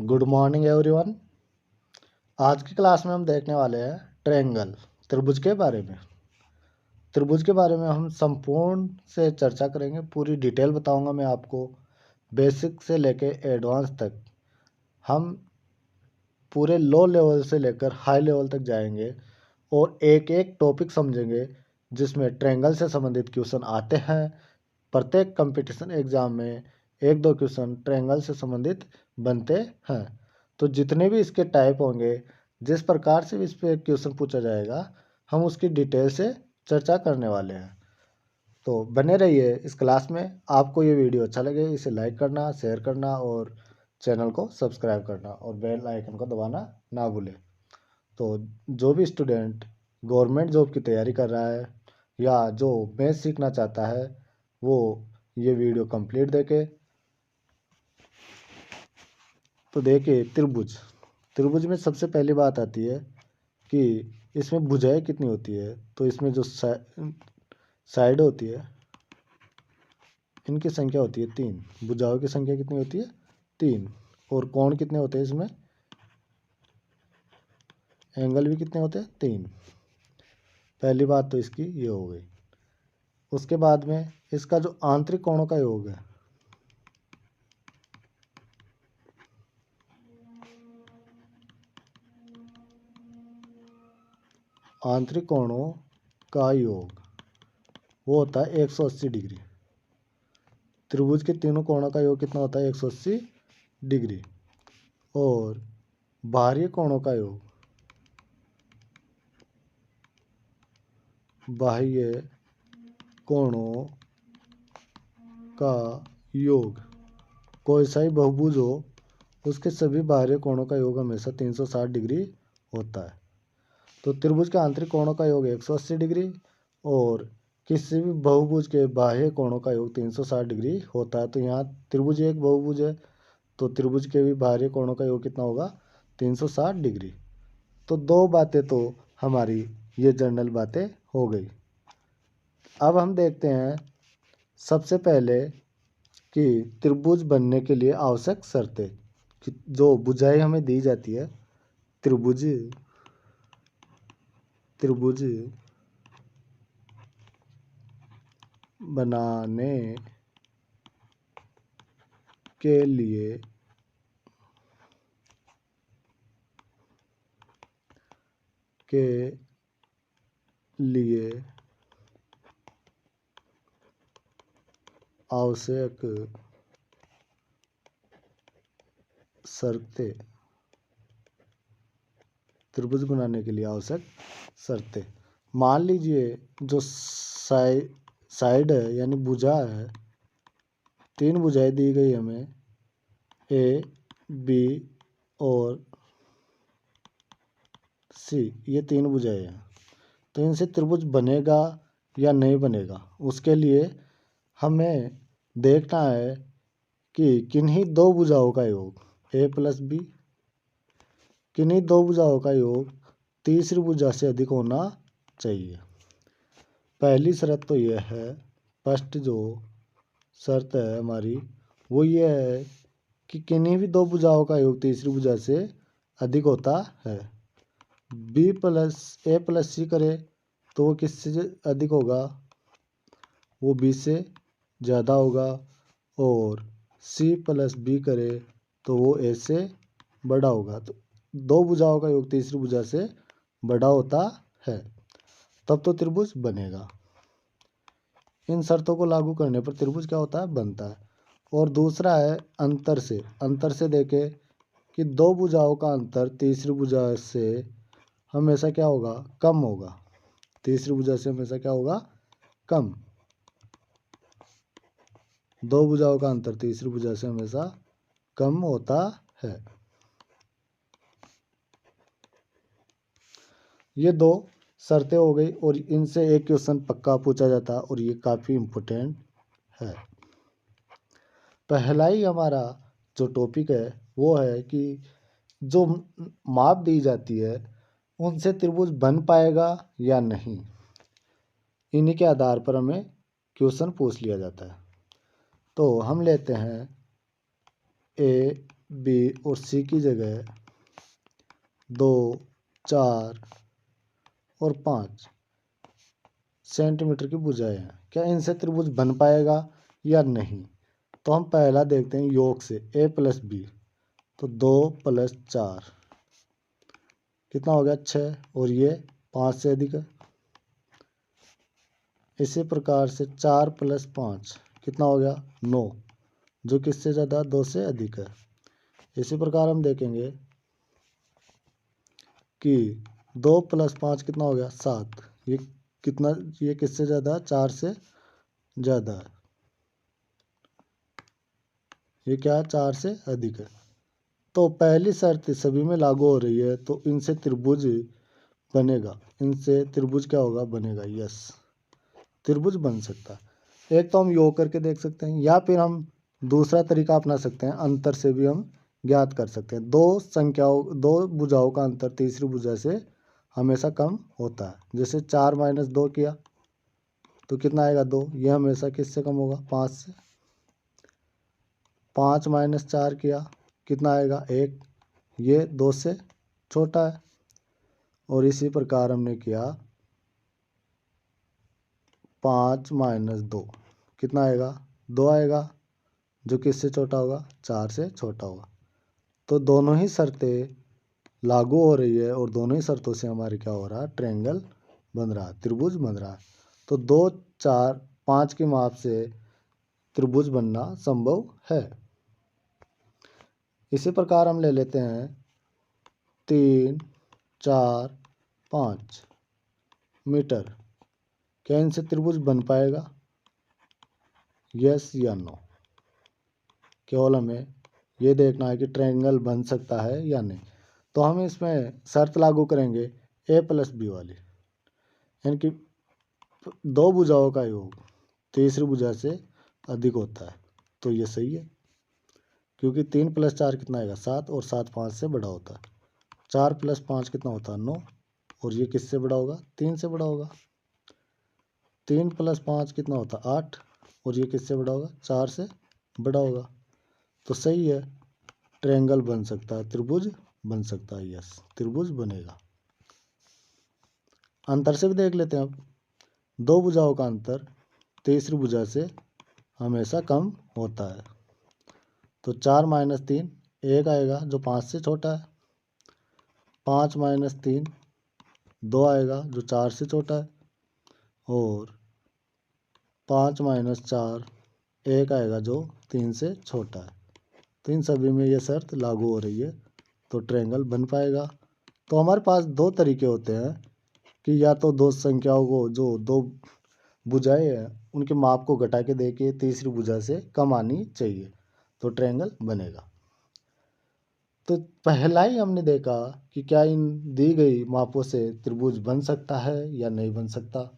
Good morning everyone. आज की class में हम देखने वाले हैं ट्रायंगल, त्रिभुज के बारे में। त्रिभुज के बारे में हम संपूर्ण से चर्चा करेंगे, पूरी डिटेल बताऊंगा मैं आपको, बेसिक से लेके एडवांस तक। हम पूरे लो लेवल से लेकर हाई लेवल तक जाएंगे और एक एक टॉपिक समझेंगे जिसमें ट्रायंगल से संबंधित क्वेश्चन आते हैं। प्रत्येक कंपटीशन एग्जाम में एक दो क्वेश्चन ट्रायंगल से संबंधित बनते हैं। तो जितने भी इसके टाइप होंगे, जिस प्रकार से भी इस पर क्वेश्चन पूछा जाएगा, हम उसकी डिटेल से चर्चा करने वाले हैं। तो बने रहिए इस क्लास में। आपको ये वीडियो अच्छा लगे इसे लाइक करना, शेयर करना और चैनल को सब्सक्राइब करना और बेल आइकन को दबाना ना भूलें। तो जो भी स्टूडेंट गवर्नमेंट जॉब की तैयारी कर रहा है या जो मैथ सीखना चाहता है, वो ये वीडियो कंप्लीट देखे। तो देखिए, त्रिभुज में सबसे पहली बात आती है कि इसमें भुजाएं कितनी होती है। तो इसमें जो साइड होती है, इनकी संख्या होती है 3। भुजाओं की संख्या कितनी होती है? 3। और कोण कितने होते हैं इसमें? एंगल भी कितने होते हैं? 3। पहली बात तो इसकी ये हो गई। उसके बाद में इसका जो आंतरिक कोणों का योग है, आंतरिक कोणों का योग वो होता है 180 डिग्री। त्रिभुज के तीनों कोणों का योग कितना होता है? 180 डिग्री। और बाहरी कोणों का योग, बाह्य कोणों का योग, कोई सा ही बहुभुज हो उसके सभी बाहरी कोणों का योग हमेशा 360 डिग्री होता है। तो त्रिभुज के आंतरिक कोणों का योग 180 डिग्री और किसी भी बहुभुज के बाह्य कोणों का योग 360 डिग्री होता है। तो यहाँ त्रिभुज एक बहुभुज है, तो त्रिभुज के भी बाहरी कोणों का योग कितना होगा? 360 डिग्री। तो दो बातें तो हमारी ये जनरल बातें हो गई। अब हम देखते हैं सबसे पहले कि त्रिभुज बनने के लिए आवश्यक शर्तें, कि जो भुजाएं हमें दी जाती है त्रिभुज बनाने के लिए आवश्यक शर्तें, त्रिभुज बनाने के लिए आवश्यक शर्तें। मान लीजिए जो साइड है यानी भुजा है, 3 भुजाएं दी गई हमें, ए, बी और सी। ये 3 भुजाएं हैं। तो इनसे त्रिभुज बनेगा या नहीं बनेगा, उसके लिए हमें देखना है कि किन्हीं दो भुजाओं का योग, ए प्लस बी, किन्हीं दो भुजाओं का योग तीसरी भुजा से अधिक होना चाहिए। पहली शर्त तो यह है, फर्स्ट जो शर्त है हमारी वो ये है कि किन्हीं भी दो भुजाओं का योग तीसरी भुजा से अधिक होता है। बी प्लस ए प्लस सी करे तो वो किससे अधिक होगा? वो बी से ज़्यादा होगा। और सी प्लस बी करे तो वो ए से बड़ा होगा। तो दो भुजाओं का योग तीसरी भुजा से बड़ा होता है, तब तो त्रिभुज बनेगा। इन शर्तों को लागू करने पर त्रिभुज क्या होता है? बनता है। और दूसरा है अंतर से। अंतर से देखें कि दो भुजाओं का अंतर तीसरी भुजा से हमेशा क्या होगा? कम होगा। तीसरी भुजा से हमेशा क्या होगा? कम। दो भुजाओं का अंतर तीसरी भुजा से हमेशा कम होता है। ये दो शर्तें हो गई और इनसे एक क्वेश्चन पक्का पूछा जाता है और ये काफ़ी इम्पोर्टेंट है। पहला ही हमारा जो टॉपिक है वो है कि जो माप दी जाती है उनसे त्रिभुज बन पाएगा या नहीं। इन्हीं के आधार पर हमें क्वेश्चन पूछ लिया जाता है। तो हम लेते हैं ए बी और सी की जगह 2, 4 और 5 सेंटीमीटर की भुजाएं हैं। क्या इनसे त्रिभुज बन पाएगा या नहीं? तो हम पहला देखते हैं योग से, a प्लस बी, तो 2 + 4 कितना हो गया 6, और ये 5 से अधिक है। इसी प्रकार से 4 + 5 कितना हो गया 9, जो किससे ज़्यादा 2 से अधिक है। इसी प्रकार हम देखेंगे कि 2 + 5 कितना हो गया 7, ये कितना, ये किससे ज़्यादा 4 से ज़्यादा है। ये क्या है 4 से अधिक है। तो पहली शर्त सभी में लागू हो रही है, तो इनसे त्रिभुज बनेगा। इनसे त्रिभुज क्या होगा बनेगा, यस, त्रिभुज बन सकता है। एक तो हम योग करके देख सकते हैं, या फिर हम दूसरा तरीका अपना सकते हैं, अंतर से भी हम ज्ञात कर सकते हैं। दो भुजाओं का अंतर तीसरी भुजा से हमेशा कम होता है। जैसे 4 - 2 किया तो कितना आएगा 2, ये हमेशा किससे कम होगा 5 से। 5 - 4 किया कितना आएगा 1, ये 2 से छोटा है। और इसी प्रकार हमने किया 5 - 2 कितना आएगा 2 आएगा, जो किससे छोटा होगा 4 से छोटा होगा। तो दोनों ही शर्तें लागू हो रही है, और दोनों ही शर्तों से हमारे क्या हो रहा है, ट्रायंगल बन रहा है, त्रिभुज बन रहा है। तो 2, 4, 5 की माप से त्रिभुज बनना संभव है। इसी प्रकार हम ले लेते हैं 3, 4, 5 मीटर। क्या इनसे त्रिभुज बन पाएगा, यस या नो? केवल हमें ये देखना है कि ट्रायंगल बन सकता है या नहीं। तो हम इसमें शर्त लागू करेंगे a + b वाली, यानी कि दो भुजाओं का योग तीसरी भुजा से अधिक होता है। तो ये सही है, क्योंकि 3 + 4 कितना आएगा 7, और 7 5 से बड़ा होता है। 4 + 5 कितना होता है 9, और ये किससे बड़ा होगा 3 से बड़ा होगा। 3 + 5 कितना होता है 8, और ये किससे बड़ा होगा 4 से बड़ा होगा। तो सही है, ट्रायंगल बन सकता है, त्रिभुज बन सकता है, यस, त्रिभुज बनेगा। अंतर से भी देख लेते हैं अब। दो भुजाओं का अंतर तीसरी भुजा से हमेशा कम होता है। तो 4 - 3 1 आएगा, जो 5 से छोटा है। 5 - 3 2 आएगा, जो 4 से छोटा है। और 5 - 4 1 आएगा, जो 3 से छोटा है। तो इन सभी में ये शर्त लागू हो रही है, तो ट्रायंगल बन पाएगा। तो हमारे पास दो तरीके होते हैं कि या तो दो संख्याओं को, जो दो भुजाएं हैं, उनके माप को घटा के देखिए, तीसरी भुजा से कम आनी चाहिए, तो ट्रायंगल बनेगा। तो पहला ही हमने देखा कि क्या इन दी गई मापों से त्रिभुज बन सकता है या नहीं बन सकता।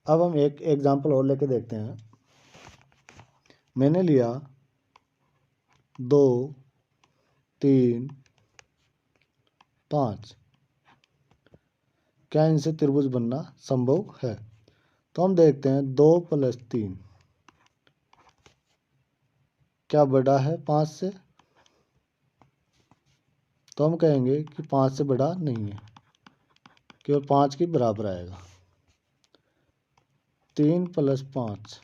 अब हम एक एग्जाम्पल और लेके देखते हैं। मैंने लिया 2, 3, 5, क्या इनसे त्रिभुज बनना संभव है? तो हम देखते हैं 2 + 3 क्या बड़ा है 5 से? तो हम कहेंगे कि 5 से बड़ा नहीं है, केवल 5 के बराबर आएगा। 3 + 5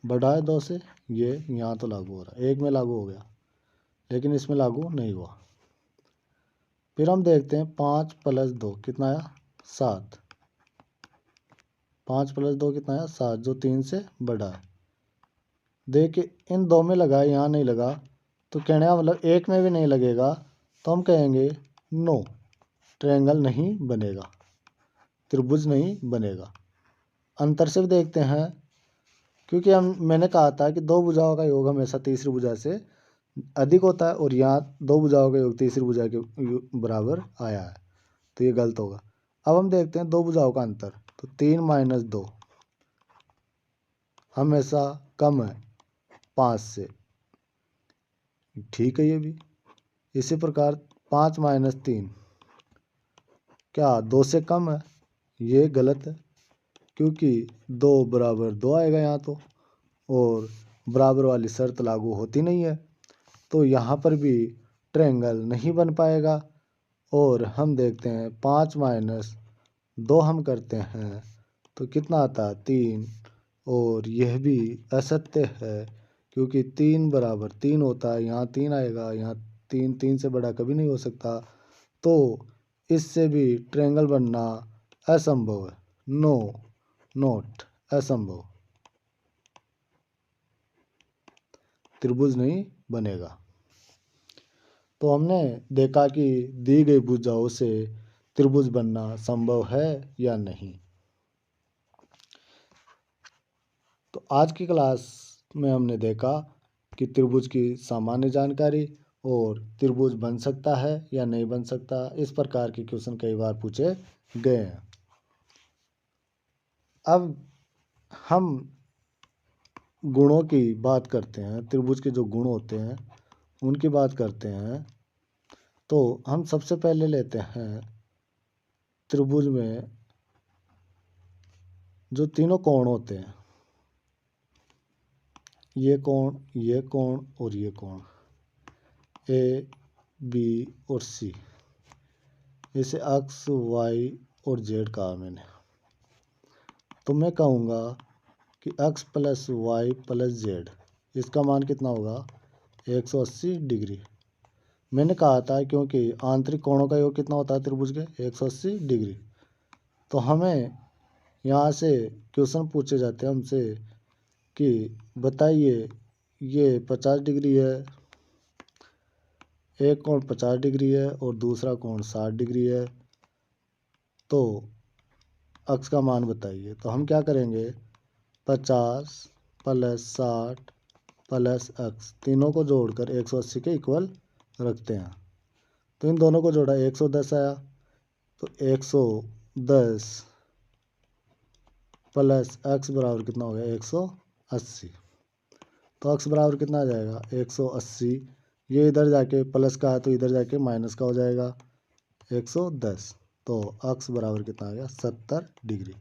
बड़ा है 2 से, ये यहाँ तो लागू हो रहा है, एक में लागू हो गया, लेकिन इसमें लागू नहीं हुआ। फिर हम देखते हैं 5 + 2 कितना आया 7। 5 + 2 कितना आया 7, जो 3 से बड़ा है। देखिए इन दो में लगा, यहाँ नहीं लगा, तो कहने का मतलब एक में भी नहीं लगेगा, तो हम कहेंगे नो, ट्रायंगल नहीं बनेगा, त्रिभुज नहीं बनेगा। अंतर से भी देखते हैं, क्योंकि मैंने कहा था कि दो भुजाओं का योग हमेशा तीसरी भुजा से अधिक होता है, और यहाँ दो भुजाओं का योग तीसरी भुजा के बराबर आया है, तो ये गलत होगा। अब हम देखते हैं दो भुजाओं का अंतर, तो 3 - 2 हमेशा कम है 5 से, ठीक है ये भी। इसी प्रकार 5 - 3 क्या 2 से कम है? ये गलत है, क्योंकि 2 = 2 आएगा यहाँ तो, और बराबर वाली शर्त लागू होती नहीं है, तो यहाँ पर भी ट्रायंगल नहीं बन पाएगा। और हम देखते हैं 5 माइनस 2 हम करते हैं तो कितना आता है 3, और यह भी असत्य है क्योंकि 3 बराबर 3 होता है, यहाँ 3 आएगा, यहाँ 3 3 से बड़ा कभी नहीं हो सकता, तो इससे भी ट्रायंगल बनना असंभव है। नो, नॉट, असंभव, त्रिभुज नहीं बनेगा। तो हमने देखा कि दी गई भुजाओं से त्रिभुज बनना संभव है या नहीं। तो आज की क्लास में हमने देखा कि त्रिभुज की सामान्य जानकारी और त्रिभुज बन सकता है या नहीं बन सकता, इस प्रकार के क्वेश्चन कई बार पूछे गए हैं। अब हम गुणों की बात करते हैं, त्रिभुज के जो गुण होते हैं उनकी बात करते हैं। तो हम सबसे पहले लेते हैं त्रिभुज में जो तीनों कोण होते हैं, ये कोण, ये कोण और ये कोण, ए, बी और सी, इसे एक्स, वाई और जेड कहा मैंने। तो मैं कहूँगा कि x plus y plus z, इसका मान कितना होगा 180 डिग्री। मैंने कहा था क्योंकि आंतरिक कोणों का योग कितना होता है त्रिभुज के 180 डिग्री। तो हमें यहाँ से क्वेश्चन पूछे जाते हैं हमसे कि बताइए ये 50 डिग्री है, एक कोण 50 डिग्री है और दूसरा कोण 60 डिग्री है, तो एक्स का मान बताइए। तो हम क्या करेंगे 50 प्लस 60 प्लस एक्स, तीनों को जोड़कर 180 के इक्वल रखते हैं। तो इन दोनों को जोड़ा 110 आया, तो 110 प्लस एक्स बराबर कितना हो गया 180। तो एक्स बराबर कितना आ जाएगा 180, ये इधर जाके प्लस का है तो इधर जाके माइनस का हो जाएगा 110। तो एक्स बराबर कितना आ गया 70 डिग्री।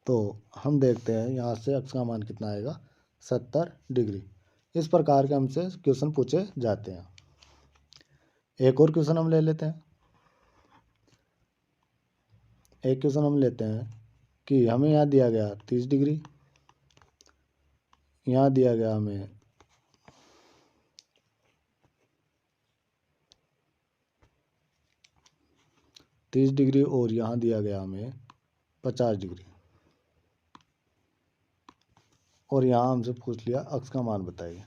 तो हम देखते हैं यहाँ से एक्स का मान कितना आएगा 70 डिग्री। इस प्रकार के हमसे क्वेश्चन पूछे जाते हैं। एक और क्वेश्चन हम ले लेते हैं। एक क्वेश्चन हम लेते हैं कि हमें यहाँ दिया गया 30 डिग्री, यहाँ दिया गया हमें 30 डिग्री और यहाँ दिया गया हमें 50 डिग्री, और यहाँ हमसे पूछ लिया एक्स का मान बताइए।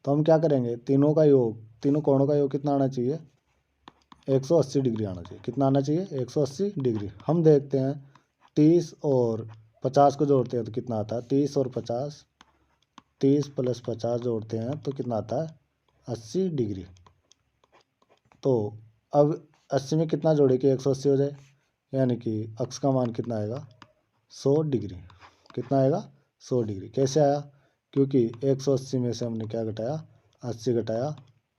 तो हम क्या करेंगे, तीनों का योग, तीनों कोणों का योग कितना आना चाहिए 180 डिग्री आना चाहिए। कितना आना चाहिए 180 डिग्री। हम देखते हैं 30 और 50 को जोड़ते हैं तो कितना आता है 30 और 50, 30 प्लस 50 जोड़ते हैं तो कितना आता है 80 डिग्री। तो अब 80 में कितना जोड़े कि 180 हो जाए, यानी कि एक्स का मान कितना आएगा 100 डिग्री। कितना आएगा 100 डिग्री। कैसे आया, क्योंकि 180 में से हमने क्या घटाया 80 घटाया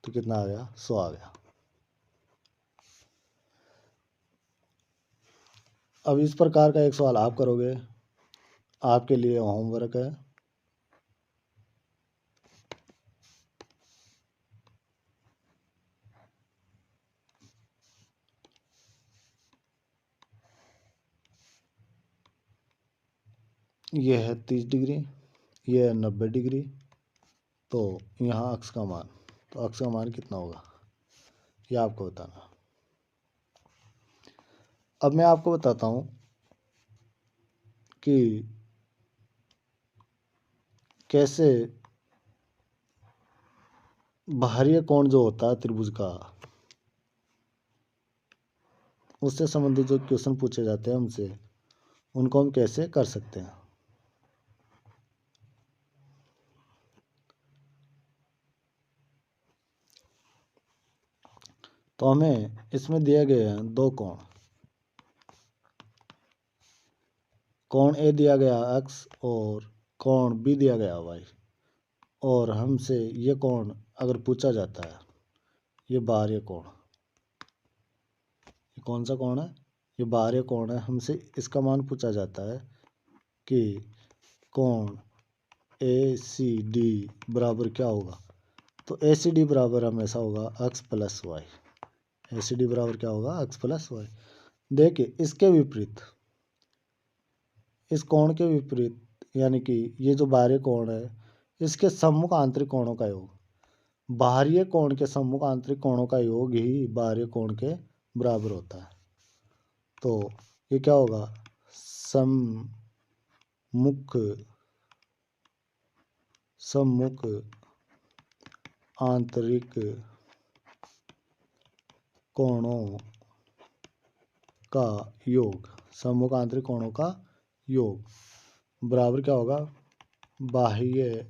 तो कितना आ गया 100 आ गया। अब इस प्रकार का एक सवाल आप करोगे, आपके लिए होमवर्क है। ये है 30 डिग्री, ये है 90 डिग्री, तो यहाँ अक्स का मान, तो अक्स का मान कितना होगा ये आपको बताना। अब मैं आपको बताता हूँ कि कैसे बाहरी कोण जो होता है त्रिभुज का, उससे संबंधित जो क्वेश्चन पूछे जाते हैं हमसे, उनको हम कैसे कर सकते हैं। तो हमें इसमें दिए गए हैं दो कोण, कोण ए दिया गया एक्स और कोण बी दिया गया वाई, और हमसे ये कोण अगर पूछा जाता है, ये बाहरी कोण, ये कौन सा कोण है, ये बाहरी कोण है, हमसे इसका मान पूछा जाता है कि कोण ACD बराबर क्या होगा, तो ACD बराबर हमेशा होगा x प्लस वाई। ACD बराबर क्या होगा, x प्लस वाई। देखिए इसके विपरीत, इस कोण के विपरीत, यानी कि ये जो बाह्य कोण है इसके सम्मुख आंतरिक कोणों का योग, बाह्य कोण के सम्मुख आंतरिक कोणों का योग ही बाह्य कोण के बराबर होता है। तो ये क्या होगा, सम्मुख आंतरिक कोणों का योग, सम्मुख आंतरिक कोणों का योग बराबर क्या होगा, बाह्य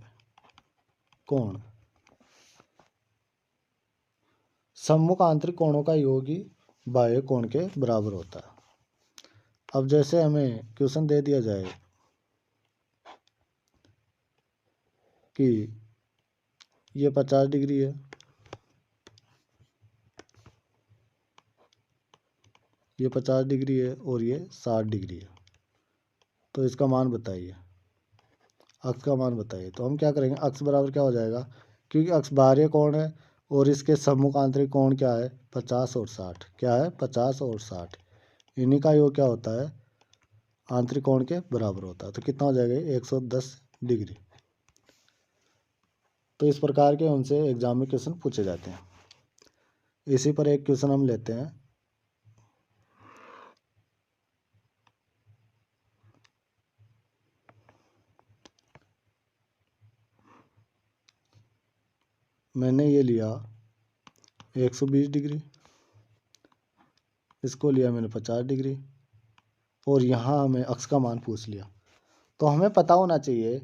कोण, सम्मुख आंतरिक कोणों का योग ही बाह्य कोण के बराबर होता है। अब जैसे हमें क्वेश्चन दे दिया जाए कि ये 50 डिग्री है, ये 50 डिग्री है और ये 60 डिग्री है, तो इसका मान बताइए, अक्ष का मान बताइए। तो हम क्या करेंगे, अक्ष बराबर क्या हो जाएगा, क्योंकि अक्ष बाह्य कोण है और इसके सम्मुख आंतरिक कोण क्या है, 50 और 60। क्या है, 50 और 60, इन्हीं का योग क्या होता है, आंतरिक कोण के बराबर होता है। तो कितना हो जाएगा, 110 डिग्री। तो इस प्रकार के हमसे एग्जाम में क्वेश्चन पूछे जाते हैं। इसी पर एक क्वेश्चन हम लेते हैं। मैंने ये लिया 120 डिग्री, इसको लिया मैंने 50 डिग्री, और यहाँ हमें अक्ष का मान पूछ लिया। तो हमें पता होना चाहिए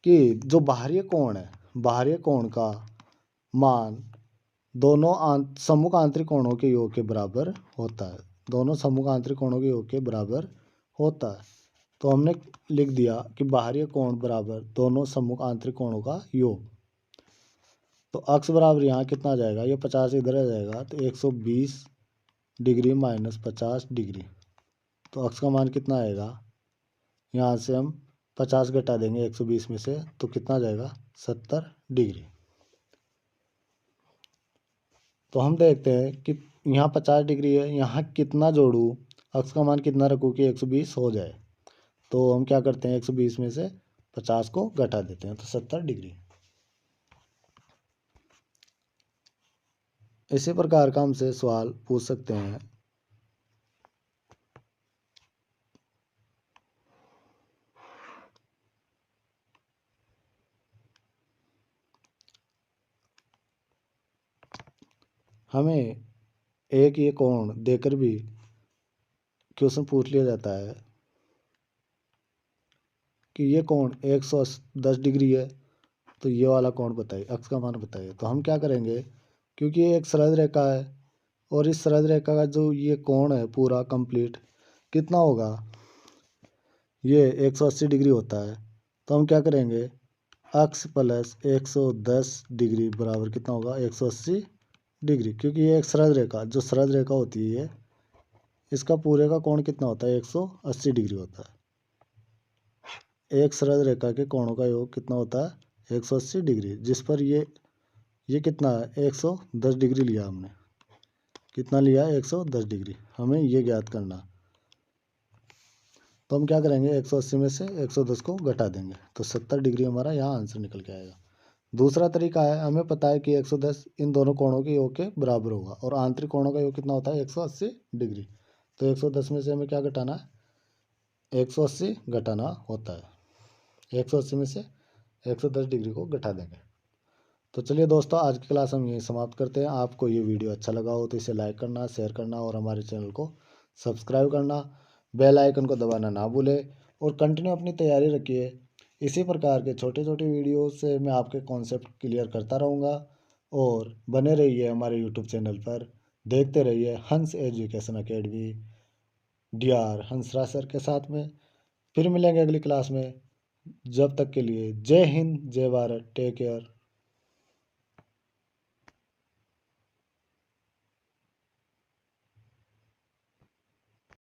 कि जो बाह्य कोण है, बाह्य कोण का मान दोनों सम्मुख आंतरिक कोणों के योग के बराबर होता है, दोनों सम्मुख आंतरिक कोणों के योग के बराबर होता है। तो हमने लिख दिया कि बाह्य कोण बराबर दोनों सम्मुख आंतरिक कोणों का योग। तो अक्ष बराबर यहाँ कितना आ जाएगा, ये 50 इधर आ जाएगा, तो 120 डिग्री माइनस 50 डिग्री। तो अक्ष का मान कितना आएगा, यहाँ से हम 50 घटा देंगे 120 में से, तो कितना आ जाएगा, 70 डिग्री। तो हम देखते हैं कि यहाँ 50 डिग्री है, यहाँ कितना जोड़ूँ, अक्ष का मान कितना रखूँ कि 120 हो जाए। तो हम क्या करते हैं, 120 में से 50 को घटा देते हैं, तो 70 डिग्री। इसी प्रकार का हमसे सवाल पूछ सकते हैं। हमें एक ये कोण देकर भी क्वेश्चन पूछ लिया जाता है कि ये कोण 110 डिग्री है, तो ये वाला कोण बताइए, अक्ष का मान बताइए। तो हम क्या करेंगे, क्योंकि ये एक सरल रेखा है और इस सरल रेखा का जो ये कोण है पूरा कंप्लीट कितना होगा, ये 180 डिग्री होता है। तो हम क्या करेंगे, अक्ष प्लस 110 डिग्री बराबर कितना होगा, 180 डिग्री, क्योंकि ये एक सरल रेखा, जो सरल रेखा होती है इसका पूरे का कोण कितना होता है, 180 डिग्री होता है। एक सरल रेखा के कोणों का योग कितना होता है, 180 डिग्री, जिस पर ये कितना है, 110 डिग्री लिया हमने, कितना लिया, 110 डिग्री, हमें ये ज्ञात करना। तो हम क्या करेंगे, 180 में से 110 को घटा देंगे, तो 70 डिग्री हमारा यहाँ आंसर निकल के आएगा। दूसरा तरीका है, हमें पता है कि 110 इन दोनों कोणों के योग के बराबर होगा और आंतरिक कोणों का योग कितना होता है, 180 डिग्री। तो 110 में से हमें क्या घटाना है, 180 घटाना होता है, 180 में से 110 डिग्री को घटा देंगे। तो चलिए दोस्तों, आज की क्लास हम यहीं समाप्त करते हैं। आपको ये वीडियो अच्छा लगा हो तो इसे लाइक करना, शेयर करना और हमारे चैनल को सब्सक्राइब करना, बेल आइकन को दबाना ना भूलें और कंटिन्यू अपनी तैयारी रखिए। इसी प्रकार के छोटे छोटे वीडियो से मैं आपके कॉन्सेप्ट क्लियर करता रहूँगा और बने रहिए हमारे यूट्यूब चैनल पर, देखते रहिए हंस education academy, DR Hansraj sir के साथ में। फिर मिलेंगे अगली क्लास में, जब तक के लिए जय हिंद, जय भारत, टेक केयर।